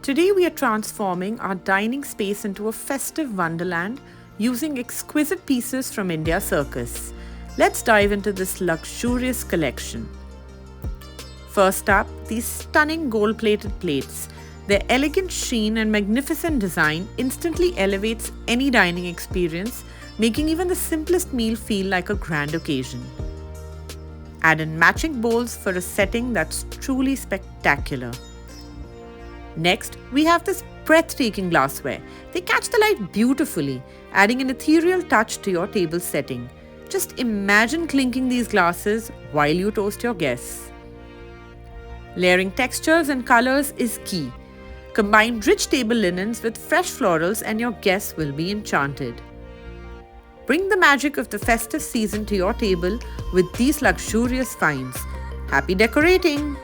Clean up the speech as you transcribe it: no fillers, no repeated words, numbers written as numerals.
Today we are transforming our dining space into a festive wonderland using exquisite pieces from India's Circus. Let's dive into this luxurious collection. First up, these stunning gold-plated plates. Their elegant sheen and magnificent design instantly elevates any dining experience, making even the simplest meal feel like a grand occasion. Add in matching bowls for a setting that's truly spectacular. Next, we have this breathtaking glassware. They catch the light beautifully, adding an ethereal touch to your table setting. Just imagine clinking these glasses while you toast your guests. Layering textures and colors is key. Combine rich table linens with fresh florals and your guests will be enchanted. Bring the magic of the festive season to your table with these luxurious finds. Happy decorating!